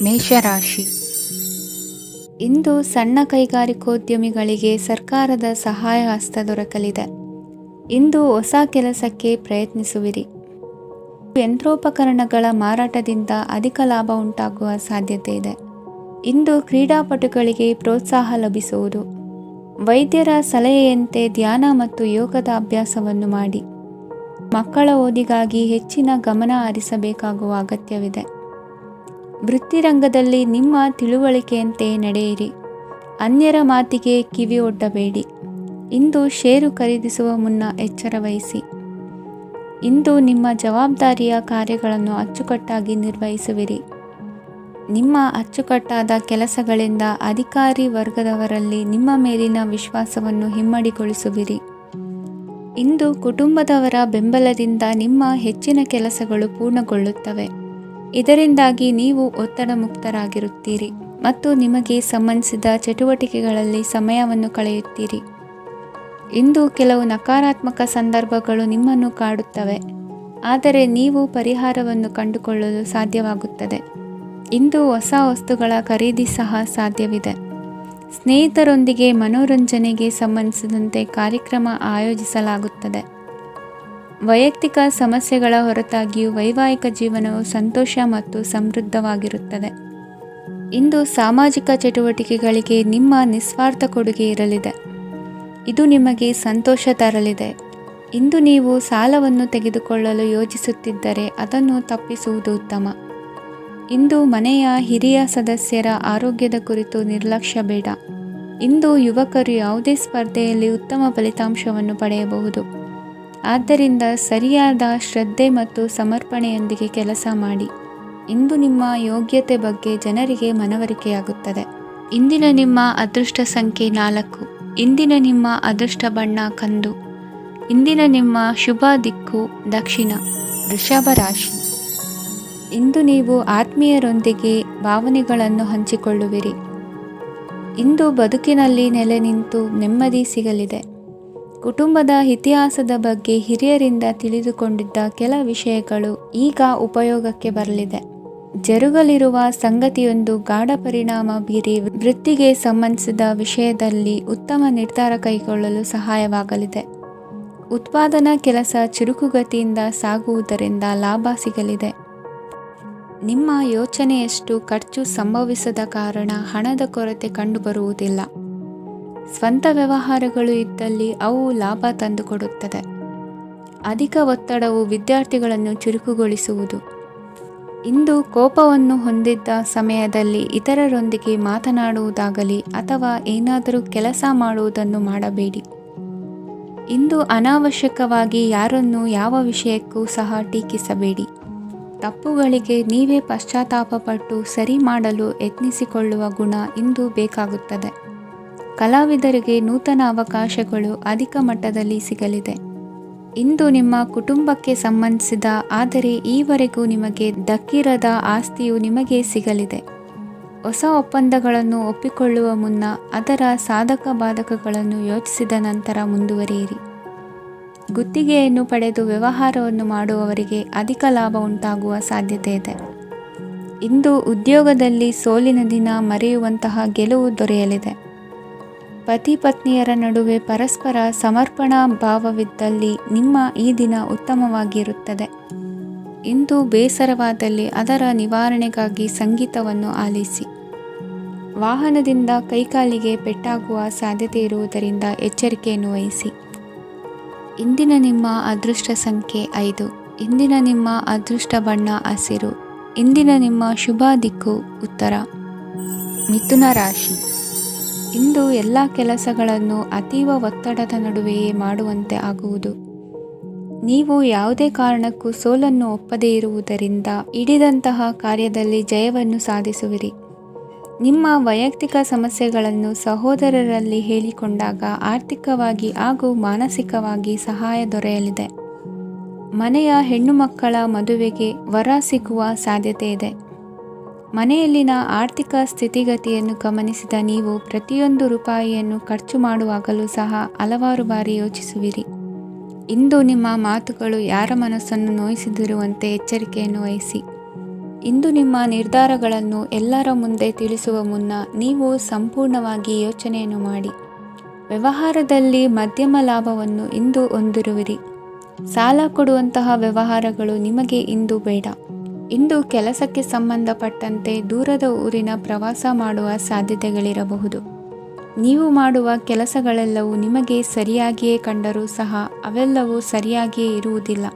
ಮೇಷರಾಶಿ. ಇಂದು ಸಣ್ಣ ಕೈಗಾರಿಕೋದ್ಯಮಿಗಳಿಗೆ ಸರ್ಕಾರದ ಸಹಾಯ ಹಸ್ತ ದೊರಕಲಿದೆ. ಇಂದು ಹೊಸ ಕೆಲಸಕ್ಕೆ ಪ್ರಯತ್ನಿಸುವಿರಿ. ಯಂತ್ರೋಪಕರಣಗಳ ಮಾರಾಟದಿಂದ ಅಧಿಕ ಲಾಭ ಉಂಟಾಗುವ ಸಾಧ್ಯತೆ ಇದೆ. ಇಂದು ಕ್ರೀಡಾಪಟುಗಳಿಗೆ ಪ್ರೋತ್ಸಾಹ ಲಭಿಸುವುದು. ವೈದ್ಯರ ಸಲಹೆಯಂತೆ ಧ್ಯಾನ ಮತ್ತು ಯೋಗದ ಅಭ್ಯಾಸವನ್ನು ಮಾಡಿ. ಮಕ್ಕಳ ಓದಿಗಾಗಿ ಹೆಚ್ಚಿನ ಗಮನ ಹರಿಸಬೇಕಾಗುವ ಅಗತ್ಯವಿದೆ. ವೃತ್ತಿರಂಗದಲ್ಲಿ ನಿಮ್ಮ ತಿಳುವಳಿಕೆಯಂತೆ ನಡೆಯಿರಿ. ಅನ್ಯರ ಮಾತಿಗೆ ಕಿವಿ ಒಡ್ಡಬೇಡಿ. ಇಂದು ಷೇರು ಖರೀದಿಸುವ ಮುನ್ನ ಎಚ್ಚರ ವಹಿಸಿ. ಇಂದು ನಿಮ್ಮ ಜವಾಬ್ದಾರಿಯ ಕಾರ್ಯಗಳನ್ನು ಅಚ್ಚುಕಟ್ಟಾಗಿ ನಿರ್ವಹಿಸುವಿರಿ. ನಿಮ್ಮ ಅಚ್ಚುಕಟ್ಟಾದ ಕೆಲಸಗಳಿಂದ ಅಧಿಕಾರಿ ವರ್ಗದವರಲ್ಲಿ ನಿಮ್ಮ ಮೇಲಿನ ವಿಶ್ವಾಸವನ್ನು ಇಮ್ಮಡಿಗೊಳಿಸುವಿರಿ. ಇಂದು ಕುಟುಂಬದವರ ಬೆಂಬಲದಿಂದ ನಿಮ್ಮ ಹೆಚ್ಚಿನ ಕೆಲಸಗಳು ಪೂರ್ಣಗೊಳ್ಳುತ್ತವೆ. ಇದರಿಂದಾಗಿ ನೀವು ಒತ್ತಡ ಮುಕ್ತರಾಗಿರುತ್ತೀರಿ ಮತ್ತು ನಿಮಗೆ ಸಂಬಂಧಿಸಿದ ಚಟುವಟಿಕೆಗಳಲ್ಲಿ ಸಮಯವನ್ನು ಕಳೆಯುತ್ತೀರಿ. ಇಂದು ಕೆಲವು ನಕಾರಾತ್ಮಕ ಸಂದರ್ಭಗಳು ನಿಮ್ಮನ್ನು ಕಾಡುತ್ತವೆ, ಆದರೆ ನೀವು ಪರಿಹಾರವನ್ನು ಕಂಡುಕೊಳ್ಳಲು ಸಾಧ್ಯವಾಗುತ್ತದೆ. ಇಂದು ಹೊಸ ವಸ್ತುಗಳ ಖರೀದಿ ಸಹ ಸಾಧ್ಯವಿದೆ. ಸ್ನೇಹಿತರೊಂದಿಗೆ ಮನೋರಂಜನೆಗೆ ಸಂಬಂಧಿಸಿದಂತೆ ಕಾರ್ಯಕ್ರಮ ಆಯೋಜಿಸಲಾಗುತ್ತದೆ. ವೈಯಕ್ತಿಕ ಸಮಸ್ಯೆಗಳ ಹೊರತಾಗಿಯೂ ವೈವಾಹಿಕ ಜೀವನವು ಸಂತೋಷ ಮತ್ತು ಸಮೃದ್ಧವಾಗಿರುತ್ತದೆ. ಇಂದು ಸಾಮಾಜಿಕ ಚಟುವಟಿಕೆಗಳಿಗೆ ನಿಮ್ಮ ನಿಸ್ವಾರ್ಥ ಕೊಡುಗೆ ಇರಲಿದೆ. ಇದು ನಿಮಗೆ ಸಂತೋಷ ತರಲಿದೆ. ಇಂದು ನೀವು ಸಾಲವನ್ನು ತೆಗೆದುಕೊಳ್ಳಲು ಯೋಜಿಸುತ್ತಿದ್ದರೆ ಅದನ್ನು ತಪ್ಪಿಸುವುದು ಉತ್ತಮ. ಇಂದು ಮನೆಯ ಹಿರಿಯ ಸದಸ್ಯರ ಆರೋಗ್ಯದ ಕುರಿತು ನಿರ್ಲಕ್ಷ್ಯ ಬೇಡ. ಇಂದು ಯುವಕರು ಯಾವುದೇ ಸ್ಪರ್ಧೆಯಲ್ಲಿ ಉತ್ತಮ ಫಲಿತಾಂಶವನ್ನು ಪಡೆಯಬಹುದು. ಆದ್ದರಿಂದ ಸರಿಯಾದ ಶ್ರದ್ಧೆ ಮತ್ತು ಸಮರ್ಪಣೆಯೊಂದಿಗೆ ಕೆಲಸ ಮಾಡಿ. ಇಂದು ನಿಮ್ಮ ಯೋಗ್ಯತೆ ಬಗ್ಗೆ ಜನರಿಗೆ ಮನವರಿಕೆಯಾಗುತ್ತದೆ. ಇಂದಿನ ನಿಮ್ಮ ಅದೃಷ್ಟ ಸಂಖ್ಯೆ 4. ಇಂದಿನ ನಿಮ್ಮ ಅದೃಷ್ಟ ಬಣ್ಣ ಕಂದು. ಇಂದಿನ ನಿಮ್ಮ ಶುಭ ದಿಕ್ಕು ದಕ್ಷಿಣ. ವೃಷಭ ರಾಶಿ. ಇಂದು ನೀವು ಆತ್ಮೀಯರೊಂದಿಗೆ ಭಾವನೆಗಳನ್ನು ಹಂಚಿಕೊಳ್ಳುವಿರಿ. ಇಂದು ಬದುಕಿನಲ್ಲಿ ನೆಲೆ ನಿಂತು ನೆಮ್ಮದಿ ಸಿಗಲಿದೆ. ಕುಟುಂಬದ ಇತಿಹಾಸದ ಬಗ್ಗೆ ಹಿರಿಯರಿಂದ ತಿಳಿದುಕೊಂಡಿದ್ದ ಕೆಲ ವಿಷಯಗಳು ಈಗ ಉಪಯೋಗಕ್ಕೆ ಬರಲಿದೆ. ಜರುಗಲಿರುವ ಸಂಗತಿಯೊಂದು ಗಾಢ ಪರಿಣಾಮ ಬೀರಿ ವೃತ್ತಿಗೆ ಸಂಬಂಧಿಸಿದ ವಿಷಯದಲ್ಲಿ ಉತ್ತಮ ನಿರ್ಧಾರ ಕೈಗೊಳ್ಳಲು ಸಹಾಯವಾಗಲಿದೆ. ಉತ್ಪಾದನಾ ಕೆಲಸ ಚುರುಕುಗತಿಯಿಂದ ಸಾಗುವುದರಿಂದ ಲಾಭ ಸಿಗಲಿದೆ. ನಿಮ್ಮ ಯೋಚನೆಯಷ್ಟು ಖರ್ಚು ಸಂಭವಿಸದ ಕಾರಣ ಹಣದ ಕೊರತೆ ಕಂಡುಬರುವುದಿಲ್ಲ. ಸ್ವಂತ ವ್ಯವಹಾರಗಳು ಇದ್ದಲ್ಲಿ ಅವು ಲಾಭ ತಂದುಕೊಡುತ್ತದೆ. ಅಧಿಕ ಒತ್ತಡವು ವಿದ್ಯಾರ್ಥಿಗಳನ್ನು ಚುರುಕುಗೊಳಿಸುವುದು. ಇಂದು ಕೋಪವನ್ನು ಹೊಂದಿದ್ದ ಸಮಯದಲ್ಲಿ ಇತರರೊಂದಿಗೆ ಮಾತನಾಡುವುದಾಗಲಿ ಅಥವಾ ಏನಾದರೂ ಕೆಲಸ ಮಾಡುವುದನ್ನು ಮಾಡಬೇಡಿ. ಇಂದು ಅನಾವಶ್ಯಕವಾಗಿ ಯಾರನ್ನು ಯಾವ ವಿಷಯಕ್ಕೂ ಸಹ ಟೀಕಿಸಬೇಡಿ. ತಪ್ಪುಗಳಿಗೆ ನೀವೇ ಪಶ್ಚಾತ್ತಾಪಪಟ್ಟು ಸರಿ ಮಾಡಲು ಯತ್ನಿಸಿಕೊಳ್ಳುವ ಗುಣ ಇಂದು ಬೇಕಾಗುತ್ತದೆ. ಕಲಾವಿದರಿಗೆ ನೂತನ ಅವಕಾಶಗಳು ಅಧಿಕ ಮಟ್ಟದಲ್ಲಿ ಸಿಗಲಿದೆ. ಇಂದು ನಿಮ್ಮ ಕುಟುಂಬಕ್ಕೆ ಸಂಬಂಧಿಸಿದ ಆದರೆ ಈವರೆಗೂ ನಿಮಗೆ ದಕ್ಕಿರದ ಆಸ್ತಿಯು ನಿಮಗೆ ಸಿಗಲಿದೆ. ಹೊಸ ಒಪ್ಪಂದಗಳನ್ನು ಒಪ್ಪಿಕೊಳ್ಳುವ ಮುನ್ನ ಅದರ ಸಾಧಕ ಬಾಧಕಗಳನ್ನು ಯೋಚಿಸಿದ ನಂತರ ಮುಂದುವರಿಯಿರಿ. ಗುತ್ತಿಗೆಯನ್ನು ಪಡೆದು ವ್ಯವಹಾರವನ್ನು ಮಾಡುವವರಿಗೆ ಅಧಿಕ ಲಾಭ ಉಂಟಾಗುವ ಸಾಧ್ಯತೆ ಇದೆ. ಇಂದು ಉದ್ಯೋಗದಲ್ಲಿ ಸೋಲಿನ ದಿನ ಮರೆಯುವಂತಹ ಗೆಲುವು ದೊರೆಯಲಿದೆ. ಪತಿ ಪತ್ನಿಯರ ನಡುವೆ ಪರಸ್ಪರ ಸಮರ್ಪಣಾ ಭಾವವಿದ್ದಲ್ಲಿ ನಿಮ್ಮ ಈ ದಿನ ಉತ್ತಮವಾಗಿರುತ್ತದೆ. ಇಂದು ಬೇಸರವಾದಲ್ಲಿ ಅದರ ನಿವಾರಣೆಗಾಗಿ ಸಂಗೀತವನ್ನು ಆಲಿಸಿ. ವಾಹನದಿಂದ ಕೈಕಾಲಿಗೆ ಪೆಟ್ಟಾಗುವ ಸಾಧ್ಯತೆ ಇರುವುದರಿಂದ ಎಚ್ಚರಿಕೆಯನ್ನು ವಹಿಸಿ. ಇಂದಿನ ನಿಮ್ಮ ಅದೃಷ್ಟ ಸಂಖ್ಯೆ 5. ಇಂದಿನ ನಿಮ್ಮ ಅದೃಷ್ಟ ಬಣ್ಣ ಹಸಿರು. ಇಂದಿನ ನಿಮ್ಮ ಶುಭ ದಿಕ್ಕು ಉತ್ತರ. ಮಿಥುನ ರಾಶಿ. ಇಂದು ಎಲ್ಲ ಕೆಲಸಗಳನ್ನು ಅತೀವ ಒತ್ತಡದ ನಡುವೆಯೇ ಮಾಡುವಂತೆ ಆಗುವುದು. ನೀವು ಯಾವುದೇ ಕಾರಣಕ್ಕೂ ಸೋಲನ್ನು ಒಪ್ಪದೇ ಇರುವುದರಿಂದ ಹಿಡಿದಂತಹ ಕಾರ್ಯದಲ್ಲಿ ಜಯವನ್ನು ಸಾಧಿಸುವಿರಿ. ನಿಮ್ಮ ವೈಯಕ್ತಿಕ ಸಮಸ್ಯೆಗಳನ್ನು ಸಹೋದರರಲ್ಲಿ ಹೇಳಿಕೊಂಡಾಗ ಆರ್ಥಿಕವಾಗಿ ಹಾಗೂ ಮಾನಸಿಕವಾಗಿ ಸಹಾಯ ದೊರೆಯಲಿದೆ. ಮನೆಯ ಹೆಣ್ಣು ಮಕ್ಕಳ ಮದುವೆಗೆ ವರ ಸಿಗುವ ಸಾಧ್ಯತೆ ಇದೆ. ಮನೆಯಲ್ಲಿನ ಆರ್ಥಿಕ ಸ್ಥಿತಿಗತಿಯನ್ನು ಗಮನಿಸಿದ ನೀವು ಪ್ರತಿಯೊಂದು ರೂಪಾಯಿಯನ್ನು ಖರ್ಚು ಮಾಡುವಾಗಲೂ ಸಹ ಹಲವಾರು ಬಾರಿ ಯೋಚಿಸುವಿರಿ. ಇಂದು ನಿಮ್ಮ ಮಾತುಗಳು ಯಾರ ಮನಸ್ಸನ್ನು ನೋಯಿಸದಿರುವಂತೆ ಎಚ್ಚರಿಕೆಯನ್ನು ವಹಿಸಿ. ಇಂದು ನಿಮ್ಮ ನಿರ್ಧಾರಗಳನ್ನು ಎಲ್ಲರ ಮುಂದೆ ತಿಳಿಸುವ ಮುನ್ನ ನೀವು ಸಂಪೂರ್ಣವಾಗಿ ಯೋಚನೆಯನ್ನು ಮಾಡಿ. ವ್ಯವಹಾರದಲ್ಲಿ ಮಧ್ಯಮ ಲಾಭವನ್ನು ಇಂದು ಹೊಂದಿರುವಿರಿ. ಸಾಲ ಕೊಡುವಂತಹ ವ್ಯವಹಾರಗಳು ನಿಮಗೆ ಇಂದು ಬೇಡ. ಇಂದು ಕೆಲಸಕ್ಕೆ ಸಂಬಂಧಪಟ್ಟಂತೆ ದೂರದ ಊರಿನ ಪ್ರವಾಸ ಮಾಡುವ ಸಾಧ್ಯತೆಗಳಿರಬಹುದು. ನೀವು ಮಾಡುವ ಕೆಲಸಗಳೆಲ್ಲವೂ ನಿಮಗೆ ಸರಿಯಾಗಿಯೇ ಕಂಡರೂ ಸಹ ಅವೆಲ್ಲವೂ ಸರಿಯಾಗಿಯೇ ಇರುವುದಿಲ್ಲ.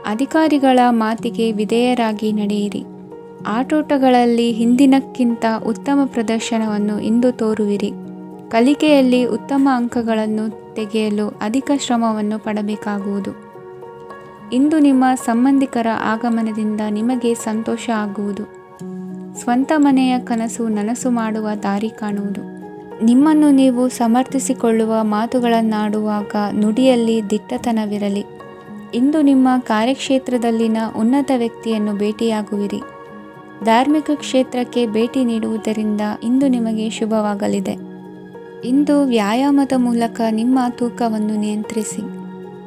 ಅಧಿಕಾರಿಗಳ ಮಾತಿಗೆ ವಿಧೇಯರಾಗಿ ನಡೆಯಿರಿ. ಆಟೋಟಗಳಲ್ಲಿ ಹಿಂದಿನಕ್ಕಿಂತ ಉತ್ತಮ ಪ್ರದರ್ಶನವನ್ನು ಇಂದು ತೋರುವಿರಿ. ಕಲಿಕೆಯಲ್ಲಿ ಉತ್ತಮ ಅಂಕಗಳನ್ನು ತೆಗೆಯಲು ಅಧಿಕ ಶ್ರಮವನ್ನು ಪಡಬೇಕಾಗುವುದು. ಇಂದು ನಿಮ್ಮ ಸಂಬಂಧಿಕರ ಆಗಮನದಿಂದ ನಿಮಗೆ ಸಂತೋಷ ಆಗುವುದು. ಸ್ವಂತ ಮನೆಯ ಕನಸು ನನಸು ಮಾಡುವ ದಾರಿ ಕಾಣುವುದು. ನಿಮ್ಮನ್ನು ನೀವು ಸಮರ್ಥಿಸಿಕೊಳ್ಳುವ ಮಾತುಗಳನ್ನಾಡುವಾಗ ನುಡಿಯಲ್ಲಿ ದಿಟ್ಟತನವಿರಲಿ. ಇಂದು ನಿಮ್ಮ ಕಾರ್ಯಕ್ಷೇತ್ರದಲ್ಲಿನ ಉನ್ನತ ವ್ಯಕ್ತಿಯನ್ನು ಭೇಟಿಯಾಗುವಿರಿ. ಧಾರ್ಮಿಕ ಕ್ಷೇತ್ರಕ್ಕೆ ಭೇಟಿ ನೀಡುವುದರಿಂದ ಇಂದು ನಿಮಗೆ ಶುಭವಾಗಲಿದೆ. ಇಂದು ವ್ಯಾಯಾಮದ ಮೂಲಕ ನಿಮ್ಮ ತೂಕವನ್ನು ನಿಯಂತ್ರಿಸಿ.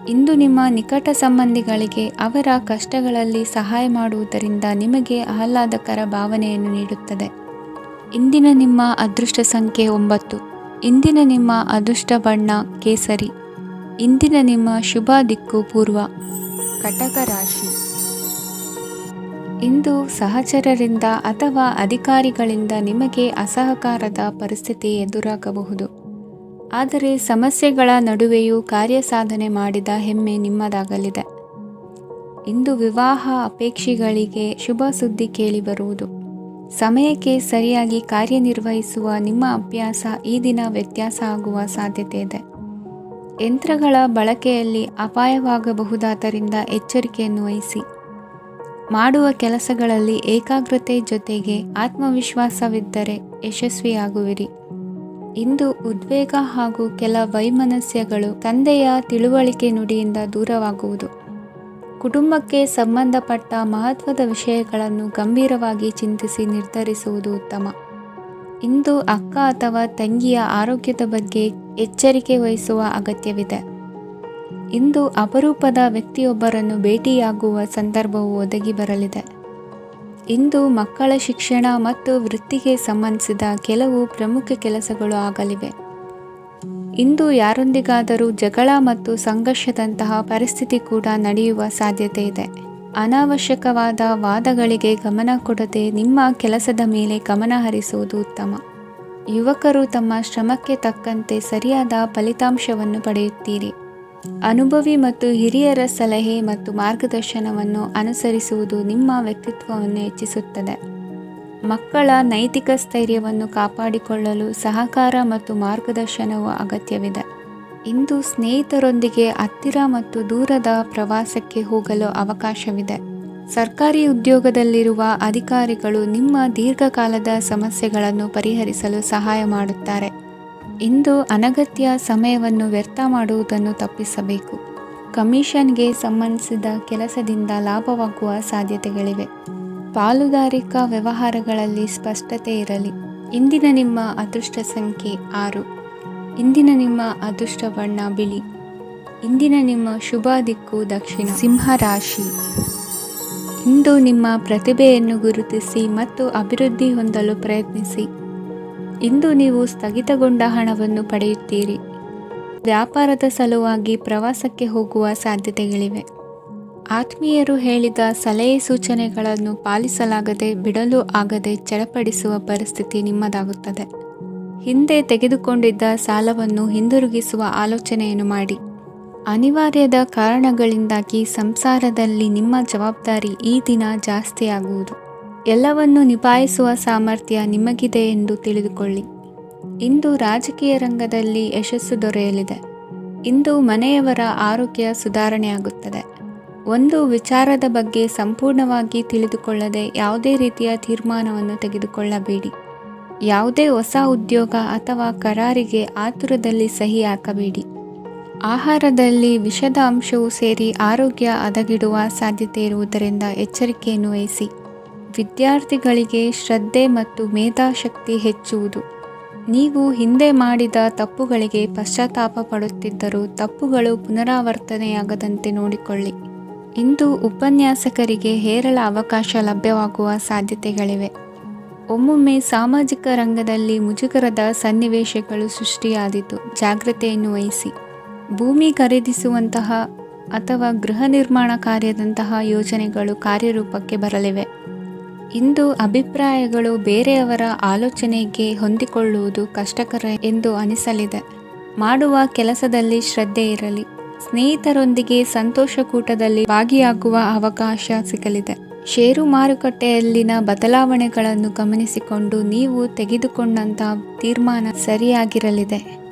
ಇಂದು ನಿಮ್ಮ ನಿಕಟ ಸಂಬಂಧಿಗಳಿಗೆ ಅವರ ಕಷ್ಟಗಳಲ್ಲಿ ಸಹಾಯ ಮಾಡುವುದರಿಂದ ನಿಮಗೆ ಆಹ್ಲಾದಕರ ಭಾವನೆಯನ್ನು ನೀಡುತ್ತದೆ. ಇಂದಿನ ನಿಮ್ಮ ಅದೃಷ್ಟ ಸಂಖ್ಯೆ 9. ಇಂದಿನ ನಿಮ್ಮ ಅದೃಷ್ಟ ಬಣ್ಣ ಕೇಸರಿ. ಇಂದಿನ ನಿಮ್ಮ ಶುಭ ದಿಕ್ಕು ಪೂರ್ವ. ಕಟಕ ರಾಶಿ. ಇಂದು ಸಹಚರರಿಂದ ಅಥವಾ ಅಧಿಕಾರಿಗಳಿಂದ ನಿಮಗೆ ಅಸಹಕಾರದ ಪರಿಸ್ಥಿತಿ ಎದುರಾಗಬಹುದು. ಆದರೆ ಸಮಸ್ಯೆಗಳ ನಡುವೆಯೂ ಕಾರ್ಯಸಾಧನೆ ಮಾಡಿದ ಹೆಮ್ಮೆ ನಿಮ್ಮದಾಗಲಿದೆ. ಇಂದು ವಿವಾಹ ಅಪೇಕ್ಷಿಗಳಿಗೆ ಶುಭ ಸುದ್ದಿ ಕೇಳಿಬರುವುದು. ಸಮಯಕ್ಕೆ ಸರಿಯಾಗಿ ಕಾರ್ಯನಿರ್ವಹಿಸುವ ನಿಮ್ಮ ಅಭ್ಯಾಸ ಈ ದಿನ ವ್ಯತ್ಯಾಸ ಆಗುವ ಸಾಧ್ಯತೆ ಇದೆ. ಯಂತ್ರಗಳ ಬಳಕೆಯಲ್ಲಿ ಅಪಾಯವಾಗಬಹುದಾದ್ದರಿಂದ ಎಚ್ಚರಿಕೆಯನ್ನು ವಹಿಸಿ. ಮಾಡುವ ಕೆಲಸಗಳಲ್ಲಿ ಏಕಾಗ್ರತೆ ಜೊತೆಗೆ ಆತ್ಮವಿಶ್ವಾಸವಿದ್ದರೆ ಯಶಸ್ವಿಯಾಗುವಿರಿ. ಇಂದು ಉದ್ವೇಗ ಹಾಗೂ ಕೆಲ ವೈಮನಸ್ಯಗಳು ತಂದೆಯ ತಿಳುವಳಿಕೆ ನುಡಿಯಿಂದ ದೂರವಾಗುವುದು. ಕುಟುಂಬಕ್ಕೆ ಸಂಬಂಧಪಟ್ಟ ಮಹತ್ವದ ವಿಷಯಗಳನ್ನು ಗಂಭೀರವಾಗಿ ಚಿಂತಿಸಿ ನಿರ್ಧರಿಸುವುದು ಉತ್ತಮ. ಇಂದು ಅಕ್ಕ ಅಥವಾ ತಂಗಿಯ ಆರೋಗ್ಯದ ಬಗ್ಗೆ ಎಚ್ಚರಿಕೆ ವಹಿಸುವ ಅಗತ್ಯವಿದೆ. ಇಂದು ಅಪರೂಪದ ವ್ಯಕ್ತಿಯೊಬ್ಬರನ್ನು ಭೇಟಿಯಾಗುವ ಸಂದರ್ಭವು ಒದಗಿ ಬರಲಿದೆ. ಇಂದು ಮಕ್ಕಳ ಶಿಕ್ಷಣ ಮತ್ತು ವೃತ್ತಿಗೆ ಸಂಬಂಧಿಸಿದ ಕೆಲವು ಪ್ರಮುಖ ಕೆಲಸಗಳು ಆಗಲಿವೆ. ಇಂದು ಯಾರೊಂದಿಗಾದರೂ ಜಗಳ ಮತ್ತು ಸಂಘರ್ಷದಂತಹ ಪರಿಸ್ಥಿತಿ ಕೂಡ ನಡೆಯುವ ಸಾಧ್ಯತೆ ಇದೆ. ಅನಾವಶ್ಯಕವಾದ ವಾದಗಳಿಗೆ ಗಮನ ಕೊಡದೆ ನಿಮ್ಮ ಕೆಲಸದ ಮೇಲೆ ಗಮನ ಹರಿಸುವುದು ಉತ್ತಮ. ಯುವಕರು ತಮ್ಮ ಶ್ರಮಕ್ಕೆ ತಕ್ಕಂತೆ ಸರಿಯಾದ ಫಲಿತಾಂಶವನ್ನು ಪಡೆಯುತ್ತೀರಿ. ಅನುಭವಿ ಮತ್ತು ಹಿರಿಯರ ಸಲಹೆ ಮತ್ತು ಮಾರ್ಗದರ್ಶನವನ್ನು ಅನುಸರಿಸುವುದು ನಿಮ್ಮ ವ್ಯಕ್ತಿತ್ವವನ್ನು ಹೆಚ್ಚಿಸುತ್ತದೆ. ಮಕ್ಕಳ ನೈತಿಕ ಸ್ಥೈರ್ಯವನ್ನು ಕಾಪಾಡಿಕೊಳ್ಳಲು ಸಹಕಾರ ಮತ್ತು ಮಾರ್ಗದರ್ಶನವು ಅಗತ್ಯವಿದೆ. ಇಂದು ಸ್ನೇಹಿತರೊಂದಿಗೆ ಹತ್ತಿರ ಮತ್ತು ದೂರದ ಪ್ರವಾಸಕ್ಕೆ ಹೋಗಲು ಅವಕಾಶವಿದೆ. ಸರ್ಕಾರಿ ಉದ್ಯೋಗದಲ್ಲಿರುವ ಅಧಿಕಾರಿಗಳು ನಿಮ್ಮ ದೀರ್ಘಕಾಲದ ಸಮಸ್ಯೆಗಳನ್ನು ಪರಿಹರಿಸಲು ಸಹಾಯ ಮಾಡುತ್ತಾರೆ. ಇಂದು ಅನಗತ್ಯ ಸಮಯವನ್ನು ವ್ಯರ್ಥ ಮಾಡುವುದನ್ನು ತಪ್ಪಿಸಬೇಕು. ಕಮಿಷನ್ಗೆ ಸಂಬಂಧಿಸಿದ ಕೆಲಸದಿಂದ ಲಾಭವಾಗುವ ಸಾಧ್ಯತೆಗಳಿವೆ. ಪಾಲುದಾರಿಕಾ ವ್ಯವಹಾರಗಳಲ್ಲಿ ಸ್ಪಷ್ಟತೆ ಇರಲಿ. ಇಂದಿನ ನಿಮ್ಮ ಅದೃಷ್ಟ ಸಂಖ್ಯೆ 6. ಇಂದಿನ ನಿಮ್ಮ ಅದೃಷ್ಟ ಬಣ್ಣ ಬಿಳಿ. ಇಂದಿನ ನಿಮ್ಮ ಶುಭ ದಿಕ್ಕು ದಕ್ಷಿಣ. ಸಿಂಹ ರಾಶಿ. ಇಂದು ನಿಮ್ಮ ಪ್ರತಿಭೆಯನ್ನು ಗುರುತಿಸಿ ಮತ್ತು ಅಭಿವೃದ್ಧಿ ಹೊಂದಲು ಪ್ರಯತ್ನಿಸಿ. ಇಂದು ನೀವು ಸ್ಥಗಿತಗೊಂಡ ಹಣವನ್ನು ಪಡೆಯುತ್ತೀರಿ. ವ್ಯಾಪಾರದ ಸಲುವಾಗಿ ಪ್ರವಾಸಕ್ಕೆ ಹೋಗುವ ಸಾಧ್ಯತೆಗಳಿವೆ. ಆತ್ಮೀಯರು ಹೇಳಿದ ಸಲಹೆ ಸೂಚನೆಗಳನ್ನು ಪಾಲಿಸಲಾಗದೆ ಬಿಡಲು ಆಗದೆ ಚಡಪಡಿಸುವ ಪರಿಸ್ಥಿತಿ ನಿಮ್ಮದಾಗುತ್ತದೆ. ಹಿಂದೆ ತೆಗೆದುಕೊಂಡಿದ್ದ ಸಾಲವನ್ನು ಹಿಂದಿರುಗಿಸುವ ಆಲೋಚನೆಯನ್ನು ಮಾಡಿ. ಅನಿವಾರ್ಯದ ಕಾರಣಗಳಿಂದಾಗಿ ಸಂಸಾರದಲ್ಲಿ ನಿಮ್ಮ ಜವಾಬ್ದಾರಿ ಈ ದಿನ ಜಾಸ್ತಿಯಾಗುವುದು. ಎಲ್ಲವನ್ನು ನಿಭಾಯಿಸುವ ಸಾಮರ್ಥ್ಯ ನಿಮಗಿದೆ ಎಂದು ತಿಳಿದುಕೊಳ್ಳಿ. ಇಂದು ರಾಜಕೀಯ ರಂಗದಲ್ಲಿ ಯಶಸ್ಸು ದೊರೆಯಲಿದೆ. ಇಂದು ಮನೆಯವರ ಆರೋಗ್ಯ ಸುಧಾರಣೆಯಾಗುತ್ತದೆ. ಒಂದು ವಿಚಾರದ ಬಗ್ಗೆ ಸಂಪೂರ್ಣವಾಗಿ ತಿಳಿದುಕೊಳ್ಳದೆ ಯಾವುದೇ ರೀತಿಯ ತೀರ್ಮಾನವನ್ನು ತೆಗೆದುಕೊಳ್ಳಬೇಡಿ. ಯಾವುದೇ ಹೊಸ ಉದ್ಯೋಗ ಅಥವಾ ಕರಾರಿಗೆ ಆತುರದಲ್ಲಿ ಸಹಿ ಹಾಕಬೇಡಿ. ಆಹಾರದಲ್ಲಿ ವಿಷದ ಅಂಶವು ಸೇರಿ ಆರೋಗ್ಯ ಹದಗೆಡುವ ಸಾಧ್ಯತೆ ಇರುವುದರಿಂದ ಎಚ್ಚರಿಕೆಯನ್ನು ವಹಿಸಿ. ವಿದ್ಯಾರ್ಥಿಗಳಿಗೆ ಶ್ರದ್ಧೆ ಮತ್ತು ಮೇಧಾಶಕ್ತಿ ಹೆಚ್ಚುವುದು. ನೀವು ಹಿಂದೆ ಮಾಡಿದ ತಪ್ಪುಗಳಿಗೆ ಪಶ್ಚಾತ್ತಾಪ ಪಡುತ್ತಿದ್ದರೂ ತಪ್ಪುಗಳು ಪುನರಾವರ್ತನೆಯಾಗದಂತೆ ನೋಡಿಕೊಳ್ಳಿ. ಇಂದು ಉಪನ್ಯಾಸಕರಿಗೆ ಹೇರಳ ಅವಕಾಶ ಲಭ್ಯವಾಗುವ ಸಾಧ್ಯತೆಗಳಿವೆ. ಒಮ್ಮೊಮ್ಮೆ ಸಾಮಾಜಿಕ ರಂಗದಲ್ಲಿ ಮುಜುಗರದ ಸನ್ನಿವೇಶಗಳು ಸೃಷ್ಟಿಯಾದೀತು. ಜಾಗ್ರತೆಯನ್ನು ವಹಿಸಿ. ಭೂಮಿ ಖರೀದಿಸುವಂತಹ ಅಥವಾ ಗೃಹ ನಿರ್ಮಾಣ ಕಾರ್ಯದಂತಹ ಯೋಜನೆಗಳು ಕಾರ್ಯರೂಪಕ್ಕೆ ಬರಲಿವೆ. ಇಂದು ಅಭಿಪ್ರಾಯಗಳು ಬೇರೆಯವರ ಆಲೋಚನೆಗೆ ಹೊಂದಿಕೊಳ್ಳುವುದು ಕಷ್ಟಕರ ಎಂದು ಅನಿಸಲಿದೆ. ಮಾಡುವ ಕೆಲಸದಲ್ಲಿ ಶ್ರದ್ಧೆ ಇರಲಿ. ಸ್ನೇಹಿತರೊಂದಿಗೆ ಸಂತೋಷಕೂಟದಲ್ಲಿ ಭಾಗಿಯಾಗುವ ಅವಕಾಶ ಸಿಗಲಿದೆ. ಷೇರು ಮಾರುಕಟ್ಟೆಯಲ್ಲಿನ ಬದಲಾವಣೆಗಳನ್ನು ಗಮನಿಸಿಕೊಂಡು ನೀವು ತೆಗೆದುಕೊಂಡಂಥ ತೀರ್ಮಾನ ಸರಿಯಾಗಿರಲಿದೆ.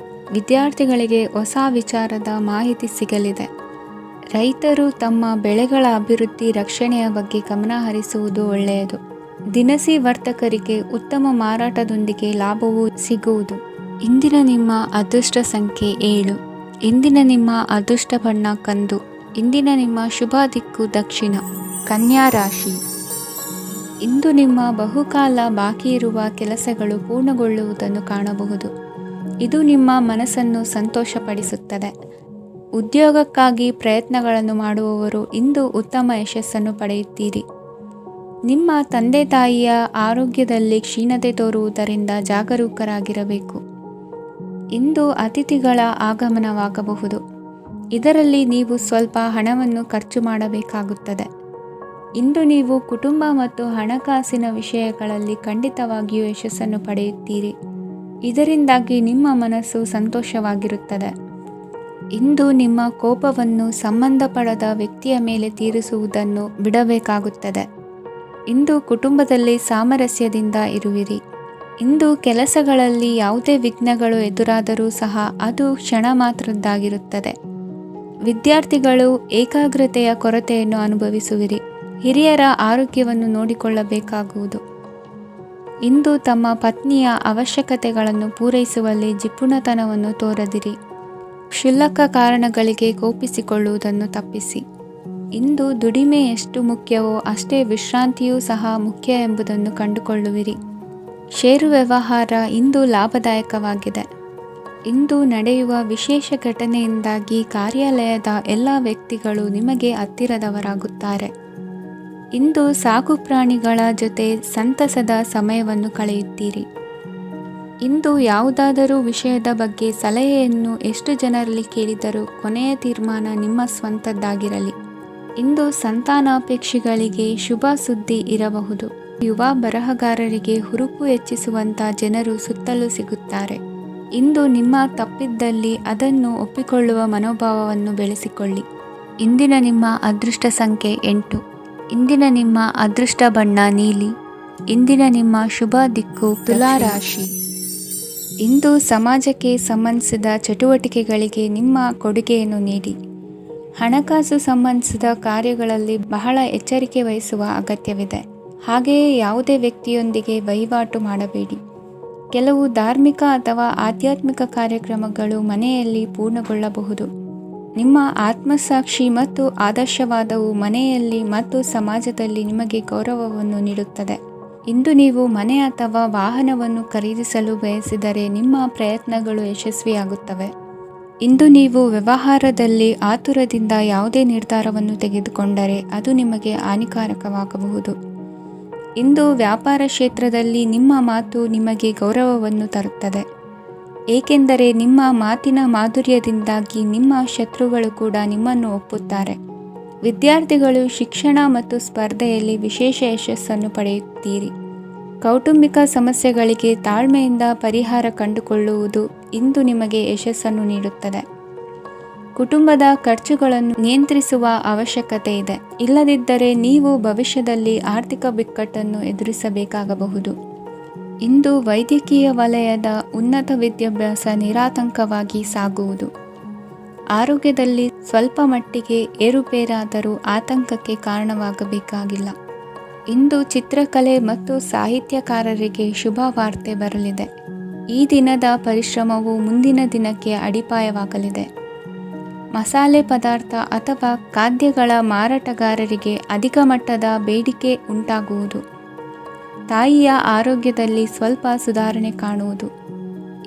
ವಿದ್ಯಾರ್ಥಿಗಳಿಗೆ ಹೊಸ ವಿಚಾರದ ಮಾಹಿತಿ ಸಿಗಲಿದೆ. ರೈತರು ತಮ್ಮ ಬೆಳೆಗಳ ಅಭಿವೃದ್ಧಿ ರಕ್ಷಣೆಯ ಬಗ್ಗೆ ಗಮನ ಹರಿಸುವುದು ಒಳ್ಳೆಯದು. ದಿನಸಿ ವರ್ತಕರಿಗೆ ಉತ್ತಮ ಮಾರಾಟದೊಂದಿಗೆ ಲಾಭವೂ ಸಿಗುವುದು. ಇಂದಿನ ನಿಮ್ಮ ಅದೃಷ್ಟ ಸಂಖ್ಯೆ 7. ಇಂದಿನ ನಿಮ್ಮ ಅದೃಷ್ಟ ಬಣ್ಣ ಕಂದು. ಇಂದಿನ ನಿಮ್ಮ ಶುಭ ದಿಕ್ಕು ದಕ್ಷಿಣ. ಕನ್ಯಾ ರಾಶಿ. ಇಂದು ನಿಮ್ಮ ಬಹುಕಾಲ ಬಾಕಿ ಇರುವ ಕೆಲಸಗಳು ಪೂರ್ಣಗೊಳ್ಳುವುದನ್ನು ಕಾಣಬಹುದು. ಇದು ನಿಮ್ಮ ಮನಸ್ಸನ್ನು ಸಂತೋಷಪಡಿಸುತ್ತದೆ. ಉದ್ಯೋಗಕ್ಕಾಗಿ ಪ್ರಯತ್ನಗಳನ್ನು ಮಾಡುವವರು ಇಂದು ಉತ್ತಮ ಯಶಸ್ಸನ್ನು ಪಡೆಯುತ್ತೀರಿ. ನಿಮ್ಮ ತಂದೆ ತಾಯಿಯ ಆರೋಗ್ಯದಲ್ಲಿ ಕ್ಷೀಣತೆ ತೋರುವುದರಿಂದ ಜಾಗರೂಕರಾಗಿರಬೇಕು. ಇಂದು ಅತಿಥಿಗಳ ಆಗಮನವಾಗಬಹುದು. ಇದರಲ್ಲಿ ನೀವು ಸ್ವಲ್ಪ ಹಣವನ್ನು ಖರ್ಚು ಮಾಡಬೇಕಾಗುತ್ತದೆ. ಇಂದು ನೀವು ಕುಟುಂಬ ಮತ್ತು ಹಣಕಾಸಿನ ವಿಷಯಗಳಲ್ಲಿ ಖಂಡಿತವಾಗಿಯೂ ಯಶಸ್ಸನ್ನು ಪಡೆಯುತ್ತೀರಿ. ಇದರಿಂದಾಗಿ ನಿಮ್ಮ ಮನಸ್ಸು ಸಂತೋಷವಾಗಿರುತ್ತದೆ. ಇಂದು ನಿಮ್ಮ ಕೋಪವನ್ನು ಸಂಬಂಧಪಡದ ವ್ಯಕ್ತಿಯ ಮೇಲೆ ತೀರಿಸುವುದನ್ನು ಬಿಡಬೇಕಾಗುತ್ತದೆ. ಇಂದು ಕುಟುಂಬದಲ್ಲಿ ಸಾಮರಸ್ಯದಿಂದ ಇರುವಿರಿ. ಇಂದು ಕೆಲಸಗಳಲ್ಲಿ ಯಾವುದೇ ವಿಘ್ನಗಳು ಎದುರಾದರೂ ಸಹ ಅದು ಕ್ಷಣ ಮಾತ್ರದ್ದಾಗಿರುತ್ತದೆ. ವಿದ್ಯಾರ್ಥಿಗಳು ಏಕಾಗ್ರತೆಯ ಕೊರತೆಯನ್ನು ಅನುಭವಿಸುವಿರಿ. ಹಿರಿಯರ ಆರೋಗ್ಯವನ್ನು ನೋಡಿಕೊಳ್ಳಬೇಕಾಗುವುದು. ಇಂದು ತಮ್ಮ ಪತ್ನಿಯ ಅವಶ್ಯಕತೆಗಳನ್ನು ಪೂರೈಸುವಲ್ಲಿ ಜಿಪುಣತನವನ್ನು ತೋರದಿರಿ. ಕ್ಷುಲ್ಲಕ ಕಾರಣಗಳಿಗೆ ಕೋಪಿಸಿಕೊಳ್ಳುವುದನ್ನು ತಪ್ಪಿಸಿ. ಇಂದು ದುಡಿಮೆ ಎಷ್ಟು ಮುಖ್ಯವೋ ಅಷ್ಟೇ ವಿಶ್ರಾಂತಿಯೂ ಸಹ ಮುಖ್ಯ ಎಂಬುದನ್ನು ಕಂಡುಕೊಳ್ಳುವಿರಿ. ಷೇರು ವ್ಯವಹಾರ ಇಂದು ಲಾಭದಾಯಕವಾಗಿದೆ. ಇಂದು ನಡೆಯುವ ವಿಶೇಷ ಘಟನೆಯಿಂದಾಗಿ ಕಾರ್ಯಾಲಯದ ಎಲ್ಲ ವ್ಯಕ್ತಿಗಳು ನಿಮಗೆ ಹತ್ತಿರದವರಾಗುತ್ತಾರೆ. ಇಂದು ಸಾಕು ಪ್ರಾಣಿಗಳ ಜೊತೆ ಸಂತಸದ ಸಮಯವನ್ನು ಕಳೆಯುತ್ತೀರಿ. ಇಂದು ಯಾವುದಾದರೂ ವಿಷಯದ ಬಗ್ಗೆ ಸಲಹೆಯನ್ನು ಎಷ್ಟು ಜನರಲ್ಲಿ ಕೇಳಿದರೂ ಕೊನೆಯ ತೀರ್ಮಾನ ನಿಮ್ಮ ಸ್ವಂತದ್ದಾಗಿರಲಿ. ಇಂದು ಸಂತಾನಾಪೇಕ್ಷಿಗಳಿಗೆ ಶುಭ ಸುದ್ದಿ ಇರಬಹುದು. ಯುವ ಬರಹಗಾರರಿಗೆ ಹುರುಪು ಹೆಚ್ಚಿಸುವಂಥ ಜನರು ಸುತ್ತಲೂ ಸಿಗುತ್ತಾರೆ. ಇಂದು ನಿಮ್ಮ ತಪ್ಪಿದ್ದಲ್ಲಿ ಅದನ್ನು ಒಪ್ಪಿಕೊಳ್ಳುವ ಮನೋಭಾವವನ್ನು ಬೆಳೆಸಿಕೊಳ್ಳಿ. ಇಂದಿನ ನಿಮ್ಮ ಅದೃಷ್ಟ ಸಂಖ್ಯೆ 8. ಇಂದಿನ ನಿಮ್ಮ ಅದೃಷ್ಟ ಬಣ್ಣ ನೀಲಿ. ಇಂದಿನ ನಿಮ್ಮ ಶುಭ ದಿಕ್ಕು ತುಲಾ ರಾಶಿ. ಇಂದು ಸಮಾಜಕ್ಕೆ ಸಂಬಂಧಿಸಿದ ಚಟುವಟಿಕೆಗಳಿಗೆ ನಿಮ್ಮ ಕೊಡುಗೆಯನ್ನು ನೀಡಿ. ಹಣಕಾಸು ಸಂಬಂಧಿಸಿದ ಕಾರ್ಯಗಳಲ್ಲಿ ಬಹಳ ಎಚ್ಚರಿಕೆ ವಹಿಸುವ ಅಗತ್ಯವಿದೆ. ಹಾಗೆಯೇ ಯಾವುದೇ ವ್ಯಕ್ತಿಯೊಂದಿಗೆ ವಹಿವಾಟು ಮಾಡಬೇಡಿ. ಕೆಲವು ಧಾರ್ಮಿಕ ಅಥವಾ ಆಧ್ಯಾತ್ಮಿಕ ಕಾರ್ಯಕ್ರಮಗಳು ಮನೆಯಲ್ಲಿ ಪೂರ್ಣಗೊಳ್ಳಬಹುದು. ನಿಮ್ಮ ಆತ್ಮಸಾಕ್ಷಿ ಮತ್ತು ಆದರ್ಶವಾದವು ಮನೆಯಲ್ಲಿ ಮತ್ತು ಸಮಾಜದಲ್ಲಿ ನಿಮಗೆ ಗೌರವವನ್ನು ನೀಡುತ್ತದೆ. ಇಂದು ನೀವು ಮನೆ ಅಥವಾ ವಾಹನವನ್ನು ಖರೀದಿಸಲು ಬಯಸಿದರೆ ನಿಮ್ಮ ಪ್ರಯತ್ನಗಳು ಯಶಸ್ವಿಯಾಗುತ್ತವೆ. ಇಂದು ನೀವು ವ್ಯವಹಾರದಲ್ಲಿ ಆತುರದಿಂದ ಯಾವುದೇ ನಿರ್ಧಾರವನ್ನು ತೆಗೆದುಕೊಂಡರೆ ಅದು ನಿಮಗೆ ಹಾನಿಕಾರಕವಾಗಬಹುದು. ಇಂದು ವ್ಯಾಪಾರ ಕ್ಷೇತ್ರದಲ್ಲಿ ನಿಮ್ಮ ಮಾತು ನಿಮಗೆ ಗೌರವವನ್ನು ತರುತ್ತದೆ. ಏಕೆಂದರೆ ನಿಮ್ಮ ಮಾತಿನ ಮಾಧುರ್ಯದಿಂದಾಗಿ ನಿಮ್ಮ ಶತ್ರುಗಳು ಕೂಡ ನಿಮ್ಮನ್ನು ಒಪ್ಪುತ್ತಾರೆ. ವಿದ್ಯಾರ್ಥಿಗಳು ಶಿಕ್ಷಣ ಮತ್ತು ಸ್ಪರ್ಧೆಯಲ್ಲಿ ವಿಶೇಷ ಯಶಸ್ಸನ್ನು ಪಡೆಯುತ್ತೀರಿ. ಕೌಟುಂಬಿಕ ಸಮಸ್ಯೆಗಳಿಗೆ ತಾಳ್ಮೆಯಿಂದ ಪರಿಹಾರ ಕಂಡುಕೊಳ್ಳುವುದು ಇಂದು ನಿಮಗೆ ಯಶಸ್ಸನ್ನು ನೀಡುತ್ತದೆ. ಕುಟುಂಬದ ಖರ್ಚುಗಳನ್ನು ನಿಯಂತ್ರಿಸುವ ಅವಶ್ಯಕತೆ ಇದೆ. ಇಲ್ಲದಿದ್ದರೆ ನೀವು ಭವಿಷ್ಯದಲ್ಲಿ ಆರ್ಥಿಕ ಬಿಕ್ಕಟ್ಟನ್ನು ಎದುರಿಸಬೇಕಾಗಬಹುದು. ಇಂದು ವೈದ್ಯಕೀಯ ವಲಯದ ಉನ್ನತ ವಿದ್ಯಾಭ್ಯಾಸ ನಿರಾತಂಕವಾಗಿ ಸಾಗುವುದು. ಆರೋಗ್ಯದಲ್ಲಿ ಸ್ವಲ್ಪ ಮಟ್ಟಿಗೆ ಏರುಪೇರಾದರೂ ಆತಂಕಕ್ಕೆ ಕಾರಣವಾಗಬೇಕಾಗಿಲ್ಲ. ಇಂದು ಚಿತ್ರಕಲೆ ಮತ್ತು ಸಾಹಿತ್ಯಕಾರರಿಗೆ ಶುಭ ವಾರ್ತೆ ಬರಲಿದೆ. ಈ ದಿನದ ಪರಿಶ್ರಮವು ಮುಂದಿನ ದಿನಕ್ಕೆ ಅಡಿಪಾಯವಾಗಲಿದೆ. ಮಸಾಲೆ ಪದಾರ್ಥ ಅಥವಾ ಖಾದ್ಯಗಳ ಮಾರಾಟಗಾರರಿಗೆ ಅಧಿಕ ಮಟ್ಟದ ಬೇಡಿಕೆ ಉಂಟಾಗುವುದು. ತಾಯಿಯ ಆರೋಗ್ಯದಲ್ಲಿ ಸ್ವಲ್ಪ ಸುಧಾರಣೆ ಕಾಣುವುದು.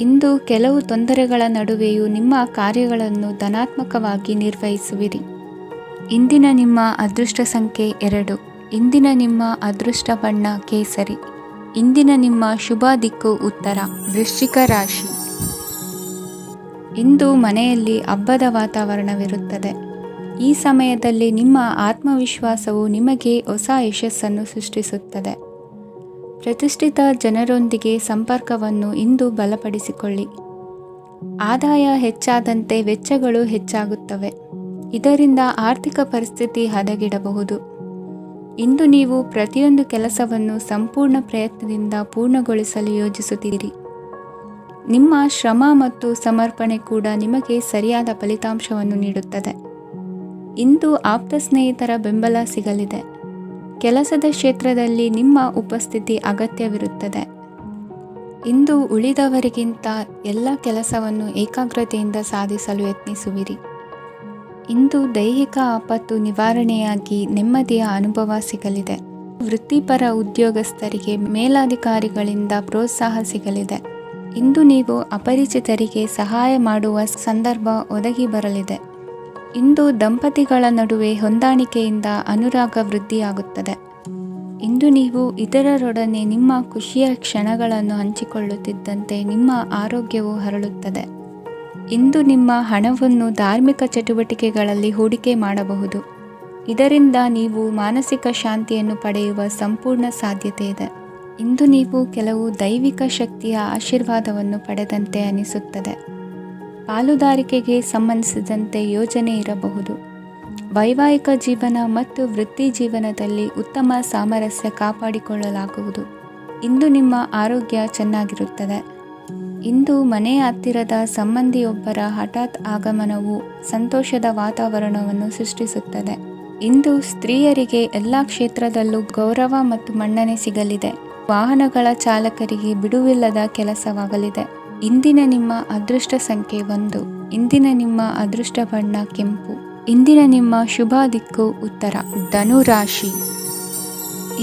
ಇಂದು ಕೆಲವು ತೊಂದರೆಗಳ ನಡುವೆಯೂ ನಿಮ್ಮ ಕಾರ್ಯಗಳನ್ನು ಧನಾತ್ಮಕವಾಗಿ ನಿರ್ವಹಿಸುವಿರಿ. ಇಂದಿನ ನಿಮ್ಮ ಅದೃಷ್ಟ ಸಂಖ್ಯೆ 2. ಇಂದಿನ ನಿಮ್ಮ ಅದೃಷ್ಟ ಬಣ್ಣ ಕೇಸರಿ. ಇಂದಿನ ನಿಮ್ಮ ಶುಭ ದಿಕ್ಕು ಉತ್ತರ. ವೃಶ್ಚಿಕ ರಾಶಿ. ಇಂದು ಮನೆಯಲ್ಲಿ ಹಬ್ಬದ ವಾತಾವರಣವಿರುತ್ತದೆ. ಈ ಸಮಯದಲ್ಲಿ ನಿಮ್ಮ ಆತ್ಮವಿಶ್ವಾಸವು ನಿಮಗೆ ಹೊಸ ಯಶಸ್ಸನ್ನು ಸೃಷ್ಟಿಸುತ್ತದೆ. ಪ್ರತಿಷ್ಠಿತ ಜನರೊಂದಿಗೆ ಸಂಪರ್ಕವನ್ನು ಇಂದು ಬಲಪಡಿಸಿಕೊಳ್ಳಿ. ಆದಾಯ ಹೆಚ್ಚಾದಂತೆ ವೆಚ್ಚಗಳು ಹೆಚ್ಚಾಗುತ್ತವೆ. ಇದರಿಂದ ಆರ್ಥಿಕ ಪರಿಸ್ಥಿತಿ ಹದಗೆಡಬಹುದು. ಇಂದು ನೀವು ಪ್ರತಿಯೊಂದು ಕೆಲಸವನ್ನು ಸಂಪೂರ್ಣ ಪ್ರಯತ್ನದಿಂದ ಪೂರ್ಣಗೊಳಿಸಲು ಯೋಜಿಸುತ್ತೀರಿ. ನಿಮ್ಮ ಶ್ರಮ ಮತ್ತು ಸಮರ್ಪಣೆ ಕೂಡ ನಿಮಗೆ ಸರಿಯಾದ ಫಲಿತಾಂಶವನ್ನು ನೀಡುತ್ತದೆ. ಇಂದು ಆಪ್ತ ಸ್ನೇಹಿತರ ಬೆಂಬಲ ಸಿಗಲಿದೆ. ಕೆಲಸದ ಕ್ಷೇತ್ರದಲ್ಲಿ ನಿಮ್ಮ ಉಪಸ್ಥಿತಿ ಅಗತ್ಯವಿರುತ್ತದೆ. ಇಂದು ಉಳಿದವರಿಗಿಂತ ಎಲ್ಲ ಕೆಲಸವನ್ನು ಏಕಾಗ್ರತೆಯಿಂದ ಸಾಧಿಸಲು ಯತ್ನಿಸುವಿರಿ. ಇಂದು ದೈಹಿಕ ಆಪತ್ತು ನಿವಾರಣೆಯಾಗಿ ನೆಮ್ಮದಿಯ ಅನುಭವ ಸಿಗಲಿದೆ. ವೃತ್ತಿಪರ ಉದ್ಯೋಗಸ್ಥರಿಗೆ ಮೇಲಾಧಿಕಾರಿಗಳಿಂದ ಪ್ರೋತ್ಸಾಹ ಸಿಗಲಿದೆ. ಇಂದು ನೀವು ಅಪರಿಚಿತರಿಗೆ ಸಹಾಯ ಮಾಡುವ ಸಂದರ್ಭ ಒದಗಿ ಬರಲಿದೆ. ಇಂದು ದಂಪತಿಗಳ ನಡುವೆ ಹೊಂದಾಣಿಕೆಯಿಂದ ಅನುರಾಗ ವೃದ್ಧಿಯಾಗುತ್ತದೆ. ಇಂದು ನೀವು ಇತರರೊಡನೆ ನಿಮ್ಮ ಖುಷಿಯ ಕ್ಷಣಗಳನ್ನು ಹಂಚಿಕೊಳ್ಳುತ್ತಿದ್ದಂತೆ ನಿಮ್ಮ ಆರೋಗ್ಯವು ಹರಳುತ್ತದೆ. ಇಂದು ನಿಮ್ಮ ಹಣವನ್ನು ಧಾರ್ಮಿಕ ಚಟುವಟಿಕೆಗಳಲ್ಲಿ ಹೂಡಿಕೆ ಮಾಡಬಹುದು. ಇದರಿಂದ ನೀವು ಮಾನಸಿಕ ಶಾಂತಿಯನ್ನು ಪಡೆಯುವ ಸಂಪೂರ್ಣ ಸಾಧ್ಯತೆ ಇದೆ. ಇಂದು ನೀವು ಕೆಲವು ದೈವಿಕ ಶಕ್ತಿಯ ಆಶೀರ್ವಾದವನ್ನು ಪಡೆದಂತೆ ಅನಿಸುತ್ತದೆ. ಪಾಲುದಾರಿಕೆಗೆ ಸಂಬಂಧಿಸಿದಂತೆ ಯೋಜನೆ ಇರಬಹುದು. ವೈವಾಹಿಕ ಜೀವನ ಮತ್ತು ವೃತ್ತಿ ಜೀವನದಲ್ಲಿ ಉತ್ತಮ ಸಾಮರಸ್ಯ ಕಾಪಾಡಿಕೊಳ್ಳಲಾಗುವುದು. ಇಂದು ನಿಮ್ಮ ಆರೋಗ್ಯ ಚೆನ್ನಾಗಿರುತ್ತದೆ. ಇಂದು ಮನೆಯ ಹತ್ತಿರದ ಸಂಬಂಧಿಯೊಬ್ಬರ ಹಠಾತ್ ಆಗಮನವು ಸಂತೋಷದ ವಾತಾವರಣವನ್ನು ಸೃಷ್ಟಿಸುತ್ತದೆ. ಇಂದು ಸ್ತ್ರೀಯರಿಗೆ ಎಲ್ಲ ಕ್ಷೇತ್ರದಲ್ಲೂ ಗೌರವ ಮತ್ತು ಮನ್ನಣೆ ಸಿಗಲಿದೆ. ವಾಹನಗಳ ಚಾಲಕರಿಗೆ ಬಿಡುವಿಲ್ಲದ ಕೆಲಸವಾಗಲಿದೆ. ಇಂದಿನ ನಿಮ್ಮ ಅದೃಷ್ಟ ಸಂಖ್ಯೆ 1. ಇಂದಿನ ನಿಮ್ಮ ಅದೃಷ್ಟ ಬಣ್ಣ ಕೆಂಪು. ಇಂದಿನ ನಿಮ್ಮ ಶುಭ ದಿಕ್ಕು ಉತ್ತರ. ಧನು ರಾಶಿ.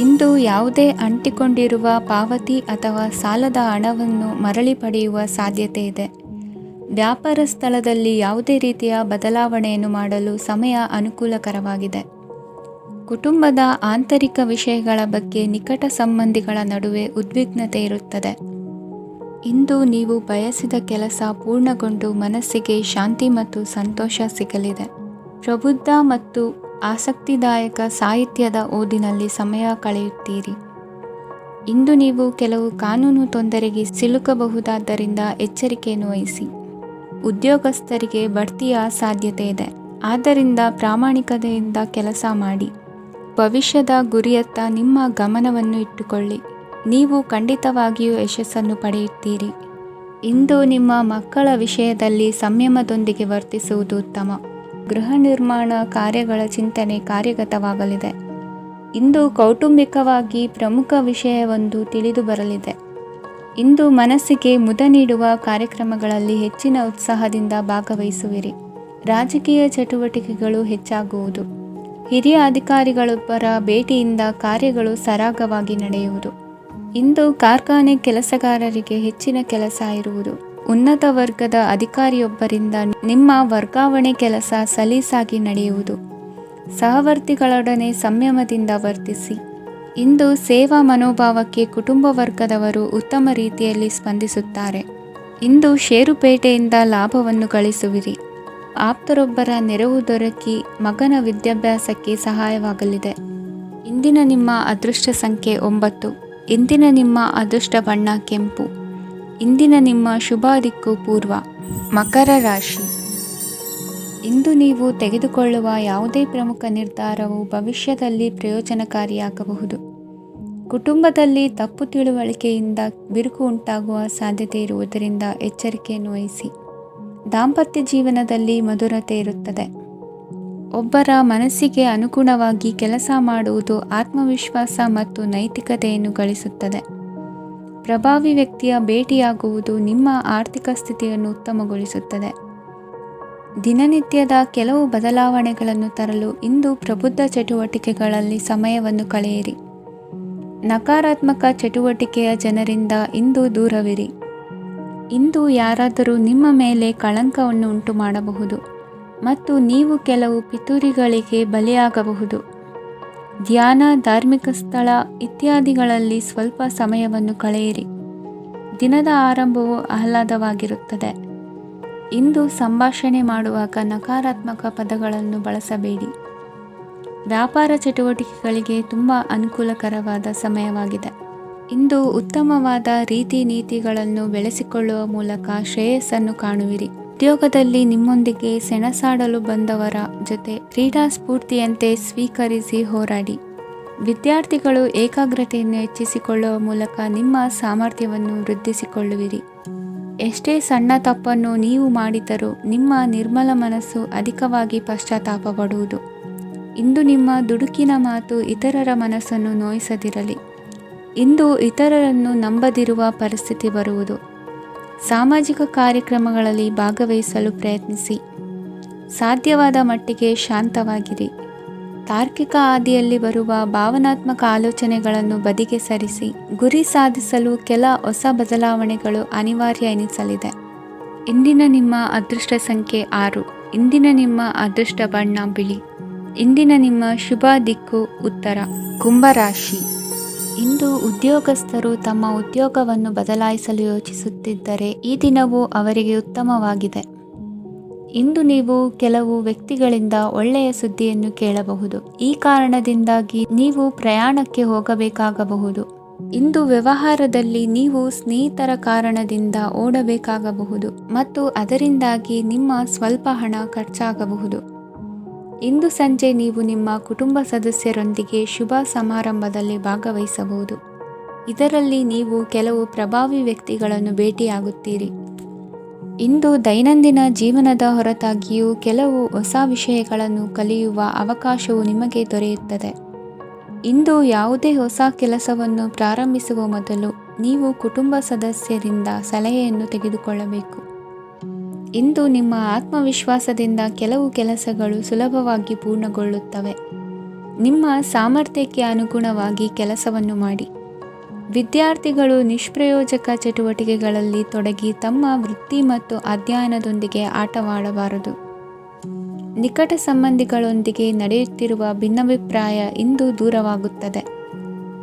ಇಂದು ಯಾವುದೇ ಅಂಟಿಕೊಂಡಿರುವ ಪಾವತಿ ಅಥವಾ ಸಾಲದ ಹಣವನ್ನು ಮರಳಿ ಪಡೆಯುವ ಸಾಧ್ಯತೆ ಇದೆ. ವ್ಯಾಪಾರ ಸ್ಥಳದಲ್ಲಿ ಯಾವುದೇ ರೀತಿಯ ಬದಲಾವಣೆಯನ್ನು ಮಾಡಲು ಸಮಯ ಅನುಕೂಲಕರವಾಗಿದೆ. ಕುಟುಂಬದ ಆಂತರಿಕ ವಿಷಯಗಳ ಬಗ್ಗೆ ನಿಕಟ ಸಂಬಂಧಿಗಳ ನಡುವೆ ಉದ್ವಿಗ್ನತೆ ಇರುತ್ತದೆ. ಇಂದು ನೀವು ಬಯಸಿದ ಕೆಲಸ ಪೂರ್ಣಗೊಂಡು ಮನಸ್ಸಿಗೆ ಶಾಂತಿ ಮತ್ತು ಸಂತೋಷ ಸಿಗಲಿದೆ. ಪ್ರಬುದ್ಧ ಮತ್ತು ಆಸಕ್ತಿದಾಯಕ ಸಾಹಿತ್ಯದ ಓದಿನಲ್ಲಿ ಸಮಯ ಕಳೆಯುತ್ತೀರಿ. ಇಂದು ನೀವು ಕೆಲವು ಕಾನೂನು ತೊಂದರೆಗೆ ಸಿಲುಕಬಹುದಾದ್ದರಿಂದ ಎಚ್ಚರಿಕೆಯನ್ನು ವಹಿಸಿ. ಉದ್ಯೋಗಸ್ಥರಿಗೆ ಬಡ್ತಿಯ ಸಾಧ್ಯತೆ ಇದೆ. ಆದ್ದರಿಂದ ಪ್ರಾಮಾಣಿಕತೆಯಿಂದ ಕೆಲಸ ಮಾಡಿ. ಭವಿಷ್ಯದ ಗುರಿಯತ್ತ ನಿಮ್ಮ ಗಮನವನ್ನು ಇಟ್ಟುಕೊಳ್ಳಿ. ನೀವು ಖಂಡಿತವಾಗಿಯೂ ಯಶಸ್ಸನ್ನು ಪಡೆಯುತ್ತೀರಿ. ಇಂದು ನಿಮ್ಮ ಮಕ್ಕಳ ವಿಷಯದಲ್ಲಿ ಸಂಯಮದೊಂದಿಗೆ ವರ್ತಿಸುವುದು ಉತ್ತಮ. ಗೃಹ ನಿರ್ಮಾಣ ಕಾರ್ಯಗಳ ಚಿಂತನೆ ಕಾರ್ಯಗತವಾಗಲಿದೆ. ಇಂದು ಕೌಟುಂಬಿಕವಾಗಿ ಪ್ರಮುಖ ವಿಷಯವೊಂದು ತಿಳಿದು ಬರಲಿದೆ. ಇಂದು ಮನಸ್ಸಿಗೆ ಮುದ ನೀಡುವ ಕಾರ್ಯಕ್ರಮಗಳಲ್ಲಿ ಹೆಚ್ಚಿನ ಉತ್ಸಾಹದಿಂದ ಭಾಗವಹಿಸುವಿರಿ. ರಾಜಕೀಯ ಚಟುವಟಿಕೆಗಳು ಹೆಚ್ಚಾಗುವುದು. ಹಿರಿಯ ಅಧಿಕಾರಿಗಳೊಬ್ಬರ ಭೇಟಿಯಿಂದ ಕಾರ್ಯಗಳು ಸರಾಗವಾಗಿ ನಡೆಯುವುದು. ಇಂದು ಕಾರ್ಖಾನೆ ಕೆಲಸಗಾರರಿಗೆ ಹೆಚ್ಚಿನ ಕೆಲಸ ಇರುವುದು. ಉನ್ನತ ವರ್ಗದ ಅಧಿಕಾರಿಯೊಬ್ಬರಿಂದ ನಿಮ್ಮ ವರ್ಗಾವಣೆ ಕೆಲಸ ಸಲೀಸಾಗಿ ನಡೆಯುವುದು. ಸಹವರ್ತಿಗಳೊಡನೆ ಸಂಯಮದಿಂದ ವರ್ತಿಸಿ. ಇಂದು ಸೇವಾ ಮನೋಭಾವಕ್ಕೆ ಕುಟುಂಬ ವರ್ಗದವರು ಉತ್ತಮ ರೀತಿಯಲ್ಲಿ ಸ್ಪಂದಿಸುತ್ತಾರೆ. ಇಂದು ಷೇರುಪೇಟೆಯಿಂದ ಲಾಭವನ್ನು ಗಳಿಸುವಿರಿ. ಆಪ್ತರೊಬ್ಬರ ನೆರವು ದೊರಕಿ ಮಗನ ವಿದ್ಯಾಭ್ಯಾಸಕ್ಕೆ ಸಹಾಯವಾಗಲಿದೆ. ಇಂದಿನ ನಿಮ್ಮ ಅದೃಷ್ಟ ಸಂಖ್ಯೆ 9. ಇಂದಿನ ನಿಮ್ಮ ಅದೃಷ್ಟ ಬಣ್ಣ ಕೆಂಪು. ಇಂದಿನ ನಿಮ್ಮ ಶುಭ ದಿಕ್ಕು ಪೂರ್ವ. ಮಕರ ರಾಶಿ. ಇಂದು ನೀವು ತೆಗೆದುಕೊಳ್ಳುವ ಯಾವುದೇ ಪ್ರಮುಖ ನಿರ್ಧಾರವು ಭವಿಷ್ಯದಲ್ಲಿ ಪ್ರಯೋಜನಕಾರಿಯಾಗಬಹುದು. ಕುಟುಂಬದಲ್ಲಿ ತಪ್ಪು ತಿಳುವಳಿಕೆಯಿಂದ ಬಿರುಕು ಉಂಟಾಗುವ ಸಾಧ್ಯತೆ ಇರುವುದರಿಂದ ಎಚ್ಚರಿಕೆಯನ್ನು ವಹಿಸಿ. ದಾಂಪತ್ಯ ಜೀವನದಲ್ಲಿ ಮಧುರತೆ ಇರುತ್ತದೆ. ಒಬ್ಬರ ಮನಸ್ಸಿಗೆ ಅನುಗುಣವಾಗಿ ಕೆಲಸ ಮಾಡುವುದು ಆತ್ಮವಿಶ್ವಾಸ ಮತ್ತು ನೈತಿಕತೆಯನ್ನು ಗಳಿಸುತ್ತದೆ. ಪ್ರಭಾವಿ ವ್ಯಕ್ತಿಯ ಭೇಟಿಯಾಗುವುದು ನಿಮ್ಮ ಆರ್ಥಿಕ ಸ್ಥಿತಿಯನ್ನು ಉತ್ತಮಗೊಳಿಸುತ್ತದೆ. ದಿನನಿತ್ಯದ ಕೆಲವು ಬದಲಾವಣೆಗಳನ್ನು ತರಲು ಇಂದು ಪ್ರಬುದ್ಧ ಚಟುವಟಿಕೆಗಳಲ್ಲಿ ಸಮಯವನ್ನು ಕಳೆಯಿರಿ. ನಕಾರಾತ್ಮಕ ಚಟುವಟಿಕೆಯ ಜನರಿಂದ ಇಂದು ದೂರವಿರಿ. ಇಂದು ಯಾರಾದರೂ ನಿಮ್ಮ ಮೇಲೆ ಕಳಂಕವನ್ನು ಉಂಟು ಮಾಡಬಹುದು. ಮತ್ತು ನೀವು ಕೆಲವು ಪಿತೂರಿಗಳಿಗೆ ಬಲಿಯಾಗಬಹುದು. ಧ್ಯಾನ, ಧಾರ್ಮಿಕ ಸ್ಥಳ ಇತ್ಯಾದಿಗಳಲ್ಲಿ ಸ್ವಲ್ಪ ಸಮಯವನ್ನು ಕಳೆಯಿರಿ. ದಿನದ ಆರಂಭವು ಆಹ್ಲಾದವಾಗಿರುತ್ತದೆ. ಇಂದು ಸಂಭಾಷಣೆ ಮಾಡುವಾಗ ನಕಾರಾತ್ಮಕ ಪದಗಳನ್ನು ಬಳಸಬೇಡಿ. ವ್ಯಾಪಾರ ಚಟುವಟಿಕೆಗಳಿಗೆ ತುಂಬ ಅನುಕೂಲಕರವಾದ ಸಮಯವಾಗಿದೆ. ಇಂದು ಉತ್ತಮವಾದ ರೀತಿ ನೀತಿಗಳನ್ನು ಬೆಳೆಸಿಕೊಳ್ಳುವ ಮೂಲಕ ಶ್ರೇಯಸ್ಸನ್ನು ಕಾಣುವಿರಿ. ಉದ್ಯೋಗದಲ್ಲಿ ನಿಮ್ಮೊಂದಿಗೆ ಸೆಣಸಾಡಲು ಬಂದವರ ಜೊತೆ ಕ್ರೀಡಾ ಸ್ಫೂರ್ತಿಯಂತೆ ಸ್ವೀಕರಿಸಿ ಹೋರಾಡಿ. ವಿದ್ಯಾರ್ಥಿಗಳು ಏಕಾಗ್ರತೆಯನ್ನು ಹೆಚ್ಚಿಸಿಕೊಳ್ಳುವ ಮೂಲಕ ನಿಮ್ಮ ಸಾಮರ್ಥ್ಯವನ್ನು ವೃದ್ಧಿಸಿಕೊಳ್ಳುವಿರಿ. ಎಷ್ಟೇ ಸಣ್ಣ ತಪ್ಪನ್ನು ನೀವು ಮಾಡಿದರೂ ನಿಮ್ಮ ನಿರ್ಮಲ ಮನಸ್ಸು ಅಧಿಕವಾಗಿ ಪಶ್ಚಾತ್ತಾಪ ಪಡುವುದು. ಇಂದು ನಿಮ್ಮ ದುಡುಕಿನ ಮಾತು ಇತರರ ಮನಸ್ಸನ್ನು ನೋಯಿಸದಿರಲಿ. ಇಂದು ಇತರರನ್ನು ನಂಬದಿರುವ ಪರಿಸ್ಥಿತಿ ಬರುವುದು. ಸಾಮಾಜಿಕ ಕಾರ್ಯಕ್ರಮಗಳಲ್ಲಿ ಭಾಗವಹಿಸಲು ಪ್ರಯತ್ನಿಸಿ. ಸಾಧ್ಯವಾದ ಮಟ್ಟಿಗೆ ಶಾಂತವಾಗಿರಿ. ತಾರ್ಕಿಕ ಹಾದಿಯಲ್ಲಿ ಬರುವ ಭಾವನಾತ್ಮಕ ಆಲೋಚನೆಗಳನ್ನು ಬದಿಗೆ ಸರಿಸಿ ಗುರಿ ಸಾಧಿಸಲು ಕೆಲ ಹೊಸ ಬದಲಾವಣೆಗಳು ಅನಿವಾರ್ಯ ಎನಿಸಲಿದೆ. ಇಂದಿನ ನಿಮ್ಮ ಅದೃಷ್ಟ ಸಂಖ್ಯೆ 6. ಇಂದಿನ ನಿಮ್ಮ ಅದೃಷ್ಟ ಬಣ್ಣ ಬಿಳಿ. ಇಂದಿನ ನಿಮ್ಮ ಶುಭ ದಿಕ್ಕು ಉತ್ತರ. ಕುಂಭರಾಶಿ. ಇಂದು ಉದ್ಯೋಗಸ್ಥರು ತಮ್ಮ ಉದ್ಯೋಗವನ್ನು ಬದಲಾಯಿಸಲು ಯೋಚಿಸುತ್ತಿದ್ದರೆ ಈ ದಿನವೂ ಅವರಿಗೆ ಉತ್ತಮವಾಗಿದೆ. ಇಂದು ನೀವು ಕೆಲವು ವ್ಯಕ್ತಿಗಳಿಂದ ಒಳ್ಳೆಯ ಸುದ್ದಿಯನ್ನು ಕೇಳಬಹುದು. ಈ ಕಾರಣದಿಂದಾಗಿ ನೀವು ಪ್ರಯಾಣಕ್ಕೆ ಹೋಗಬೇಕಾಗಬಹುದು. ಇಂದು ವ್ಯವಹಾರದಲ್ಲಿ ನೀವು ಸ್ನೇಹಿತರ ಕಾರಣದಿಂದ ಓಡಬೇಕಾಗಬಹುದು ಮತ್ತು ಅದರಿಂದಾಗಿ ನಿಮ್ಮ ಸ್ವಲ್ಪ ಹಣ ಖರ್ಚಾಗಬಹುದು. ಇಂದು ಸಂಜೆ ನೀವು ನಿಮ್ಮ ಕುಟುಂಬ ಸದಸ್ಯರೊಂದಿಗೆ ಶುಭ ಸಮಾರಂಭದಲ್ಲಿ ಭಾಗವಹಿಸಬಹುದು. ಇದರಲ್ಲಿ ನೀವು ಕೆಲವು ಪ್ರಭಾವಿ ವ್ಯಕ್ತಿಗಳನ್ನು ಭೇಟಿಯಾಗುತ್ತೀರಿ. ಇಂದು ದೈನಂದಿನ ಜೀವನದ ಹೊರತಾಗಿಯೂ ಕೆಲವು ಹೊಸ ವಿಷಯಗಳನ್ನು ಕಲಿಯುವ ಅವಕಾಶವು ನಿಮಗೆ ದೊರೆಯುತ್ತದೆ. ಇಂದು ಯಾವುದೇ ಹೊಸ ಕೆಲಸವನ್ನು ಪ್ರಾರಂಭಿಸುವ ಮೊದಲು ನೀವು ಕುಟುಂಬ ಸದಸ್ಯರಿಂದ ಸಲಹೆಯನ್ನು ತೆಗೆದುಕೊಳ್ಳಬೇಕು. ಇಂದು ನಿಮ್ಮ ಆತ್ಮವಿಶ್ವಾಸದಿಂದ ಕೆಲವು ಕೆಲಸಗಳು ಸುಲಭವಾಗಿ ಪೂರ್ಣಗೊಳ್ಳುತ್ತವೆ. ನಿಮ್ಮ ಸಾಮರ್ಥ್ಯಕ್ಕೆ ಅನುಗುಣವಾಗಿ ಕೆಲಸವನ್ನು ಮಾಡಿ. ವಿದ್ಯಾರ್ಥಿಗಳು ನಿಷ್ಪ್ರಯೋಜಕ ಚಟುವಟಿಕೆಗಳಲ್ಲಿ ತೊಡಗಿ ತಮ್ಮ ವೃತ್ತಿ ಮತ್ತು ಅಧ್ಯಯನದೊಂದಿಗೆ ಆಟವಾಡಬಾರದು. ನಿಕಟ ಸಂಬಂಧಿಗಳೊಂದಿಗೆ ನಡೆಯುತ್ತಿರುವ ಭಿನ್ನಾಭಿಪ್ರಾಯ ಇಂದು ದೂರವಾಗುತ್ತದೆ.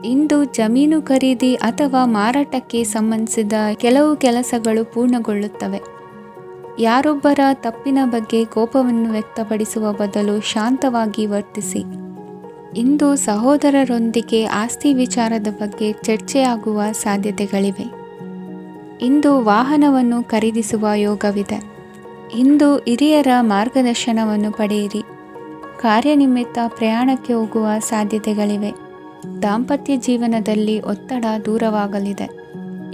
ಇಂದು ಜಮೀನು ಖರೀದಿ ಅಥವಾ ಮಾರಾಟಕ್ಕೆ ಸಂಬಂಧಿಸಿದ ಕೆಲವು ಕೆಲಸಗಳು ಪೂರ್ಣಗೊಳ್ಳುತ್ತವೆ. ಯಾರೊಬ್ಬರ ತಪ್ಪಿನ ಬಗ್ಗೆ ಕೋಪವನ್ನು ವ್ಯಕ್ತಪಡಿಸುವ ಬದಲು ಶಾಂತವಾಗಿ ವರ್ತಿಸಿ. ಇಂದು ಸಹೋದರರೊಂದಿಗೆ ಆಸ್ತಿ ವಿಚಾರದ ಬಗ್ಗೆ ಚರ್ಚೆಯಾಗುವ ಸಾಧ್ಯತೆಗಳಿವೆ. ಇಂದು ವಾಹನವನ್ನು ಖರೀದಿಸುವ ಯೋಗವಿದೆ. ಇಂದು ಹಿರಿಯರ ಮಾರ್ಗದರ್ಶನವನ್ನು ಪಡೆಯಿರಿ. ಕಾರ್ಯನಿಮಿತ್ತ ಪ್ರಯಾಣಕ್ಕೆ ಹೋಗುವ ಸಾಧ್ಯತೆಗಳಿವೆ. ದಾಂಪತ್ಯ ಜೀವನದಲ್ಲಿ ಒತ್ತಡ ದೂರವಾಗಲಿದೆ.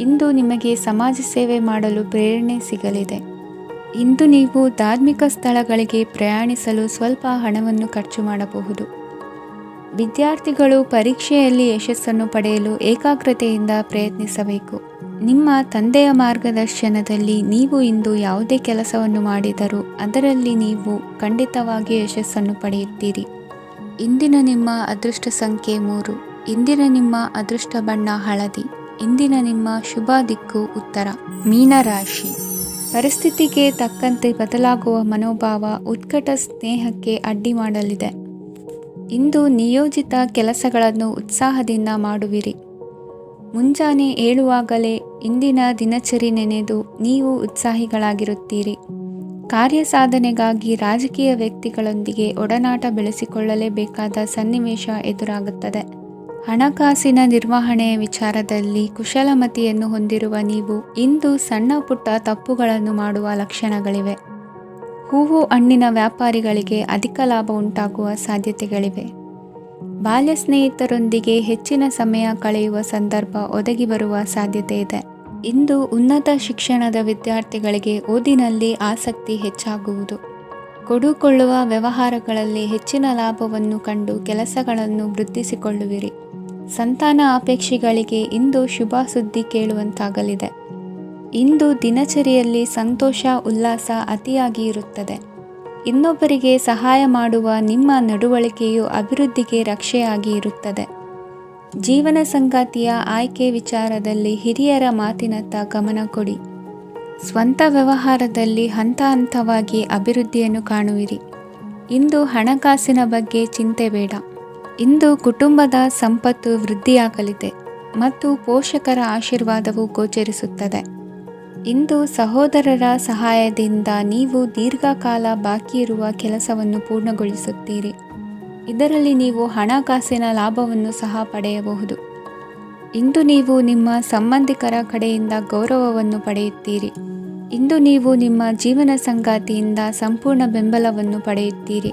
ಇಂದು ನಿಮಗೆ ಸಮಾಜ ಸೇವೆ ಮಾಡಲು ಪ್ರೇರಣೆ ಸಿಗಲಿದೆ. ಇಂದು ನೀವು ಧಾರ್ಮಿಕ ಸ್ಥಳಗಳಿಗೆ ಪ್ರಯಾಣಿಸಲು ಸ್ವಲ್ಪ ಹಣವನ್ನು ಖರ್ಚು ಮಾಡಬಹುದು. ವಿದ್ಯಾರ್ಥಿಗಳು ಪರೀಕ್ಷೆಯಲ್ಲಿ ಯಶಸ್ಸನ್ನು ಪಡೆಯಲು ಏಕಾಗ್ರತೆಯಿಂದ ಪ್ರಯತ್ನಿಸಬೇಕು. ನಿಮ್ಮ ತಂದೆಯ ಮಾರ್ಗದರ್ಶನದಲ್ಲಿ ನೀವು ಇಂದು ಯಾವುದೇ ಕೆಲಸವನ್ನು ಮಾಡಿದರೂ ಅದರಲ್ಲಿ ನೀವು ಖಂಡಿತವಾಗಿ ಯಶಸ್ಸನ್ನು ಪಡೆಯುತ್ತೀರಿ. ಇಂದಿನ ನಿಮ್ಮ ಅದೃಷ್ಟ ಸಂಖ್ಯೆ 3. ಇಂದಿನ ನಿಮ್ಮ ಅದೃಷ್ಟ ಬಣ್ಣ ಹಳದಿ. ಇಂದಿನ ನಿಮ್ಮ ಶುಭ ದಿಕ್ಕು ಉತ್ತರ. ಮೀನರಾಶಿ. ಪರಿಸ್ಥಿತಿಗೆ ತಕ್ಕಂತೆ ಬದಲಾಗುವ ಮನೋಭಾವ ಉತ್ಕಟ ಸ್ನೇಹಕ್ಕೆ ಅಡ್ಡಿ ಮಾಡಲಿದೆ. ಇಂದು ನಿಯೋಜಿತ ಕೆಲಸಗಳನ್ನು ಉತ್ಸಾಹದಿಂದ ಮಾಡುವಿರಿ. ಮುಂಜಾನೆ ಏಳುವಾಗಲೇ ಇಂದಿನ ದಿನಚರಿ ನೆನೆದು ನೀವು ಉತ್ಸಾಹಿಗಳಾಗಿರುತ್ತೀರಿ. ಕಾರ್ಯ ಸಾಧನೆಗಾಗಿ ರಾಜಕೀಯ ವ್ಯಕ್ತಿಗಳೊಂದಿಗೆ ಒಡನಾಟ ಬೆಳೆಸಿಕೊಳ್ಳಲೇಬೇಕಾದ ಸನ್ನಿವೇಶ ಎದುರಾಗುತ್ತದೆ. ಹಣಕಾಸಿನ ನಿರ್ವಹಣೆಯ ವಿಚಾರದಲ್ಲಿ ಕುಶಲಮತಿಯನ್ನು ಹೊಂದಿರುವ ನೀವು ಇಂದು ಸಣ್ಣ ಪುಟ್ಟ ತಪ್ಪುಗಳನ್ನು ಮಾಡುವ ಲಕ್ಷಣಗಳಿವೆ. ಹೂವು ಹಣ್ಣಿನ ವ್ಯಾಪಾರಿಗಳಿಗೆ ಅಧಿಕ ಲಾಭ ಉಂಟಾಗುವ ಸಾಧ್ಯತೆಗಳಿವೆ. ಬಾಲ್ಯ ಸ್ನೇಹಿತರೊಂದಿಗೆ ಹೆಚ್ಚಿನ ಸಮಯ ಕಳೆಯುವ ಸಂದರ್ಭ ಒದಗಿ ಬರುವ ಸಾಧ್ಯತೆ ಇದೆ. ಇಂದು ಉನ್ನತ ಶಿಕ್ಷಣದ ವಿದ್ಯಾರ್ಥಿಗಳಿಗೆ ಓದಿನಲ್ಲಿ ಆಸಕ್ತಿ ಹೆಚ್ಚಾಗುವುದು. ಕೊಡುಕೊಳ್ಳುವ ವ್ಯವಹಾರಗಳಲ್ಲಿ ಹೆಚ್ಚಿನ ಲಾಭವನ್ನು ಕಂಡು ಕೆಲಸಗಳನ್ನು ವೃದ್ಧಿಸಿಕೊಳ್ಳುವಿರಿ. ಸಂತಾನ ಅಪೇಕ್ಷಿಗಳಿಗೆ ಇಂದು ಶುಭ ಸುದ್ದಿ ಕೇಳುವಂತಾಗಲಿದೆ. ಇಂದು ದಿನಚರಿಯಲ್ಲಿ ಸಂತೋಷ ಉಲ್ಲಾಸ ಅತಿಯಾಗಿ ಇರುತ್ತದೆ. ಇನ್ನೊಬ್ಬರಿಗೆ ಸಹಾಯ ಮಾಡುವ ನಿಮ್ಮ ನಡವಳಿಕೆಯು ಅಭಿವೃದ್ಧಿಗೆ ರಕ್ಷೆಯಾಗಿ ಇರುತ್ತದೆ. ಜೀವನ ಸಂಗಾತಿಯ ಆಯ್ಕೆ ವಿಚಾರದಲ್ಲಿ ಹಿರಿಯರ ಮಾತಿನತ್ತ ಗಮನ ಕೊಡಿ. ಸ್ವಂತ ವ್ಯವಹಾರದಲ್ಲಿ ಹಂತ ಹಂತವಾಗಿ ಅಭಿವೃದ್ಧಿಯನ್ನು ಕಾಣುವಿರಿ. ಇಂದು ಹಣಕಾಸಿನ ಬಗ್ಗೆ ಚಿಂತೆ ಬೇಡ. ಇಂದು ಕುಟುಂಬದ ಸಂಪತ್ತು ವೃದ್ಧಿಯಾಗಲಿದೆ ಮತ್ತು ಪೋಷಕರ ಆಶೀರ್ವಾದವು ಗೋಚರಿಸುತ್ತದೆ. ಇಂದು ಸಹೋದರರ ಸಹಾಯದಿಂದ ನೀವು ದೀರ್ಘಕಾಲ ಬಾಕಿ ಇರುವ ಕೆಲಸವನ್ನು ಪೂರ್ಣಗೊಳಿಸುತ್ತೀರಿ. ಇದರಲ್ಲಿ ನೀವು ಹಣಕಾಸಿನ ಲಾಭವನ್ನು ಸಹ ಪಡೆಯಬಹುದು. ಇಂದು ನೀವು ನಿಮ್ಮ ಸಂಬಂಧಿಕರ ಕಡೆಯಿಂದ ಗೌರವವನ್ನು ಪಡೆಯುತ್ತೀರಿ. ಇಂದು ನೀವು ನಿಮ್ಮ ಜೀವನ ಸಂಗಾತಿಯಿಂದ ಸಂಪೂರ್ಣ ಬೆಂಬಲವನ್ನು ಪಡೆಯುತ್ತೀರಿ.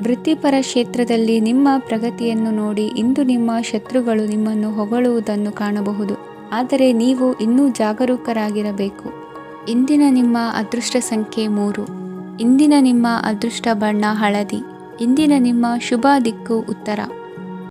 ವೃತ್ತಿಪರ ಕ್ಷೇತ್ರದಲ್ಲಿ ನಿಮ್ಮ ಪ್ರಗತಿಯನ್ನು ನೋಡಿ ಇಂದು ನಿಮ್ಮ ಶತ್ರುಗಳು ನಿಮ್ಮನ್ನು ಹೊಗಳುವುದನ್ನು ಕಾಣಬಹುದು. ಆದರೆ ನೀವು ಇನ್ನೂ ಜಾಗರೂಕರಾಗಿರಬೇಕು. ಇಂದಿನ ನಿಮ್ಮ ಅದೃಷ್ಟ ಸಂಖ್ಯೆ 3. ಇಂದಿನ ನಿಮ್ಮ ಅದೃಷ್ಟ ಬಣ್ಣ ಹಳದಿ. ಇಂದಿನ ನಿಮ್ಮ ಶುಭ ದಿಕ್ಕು ಉತ್ತರ.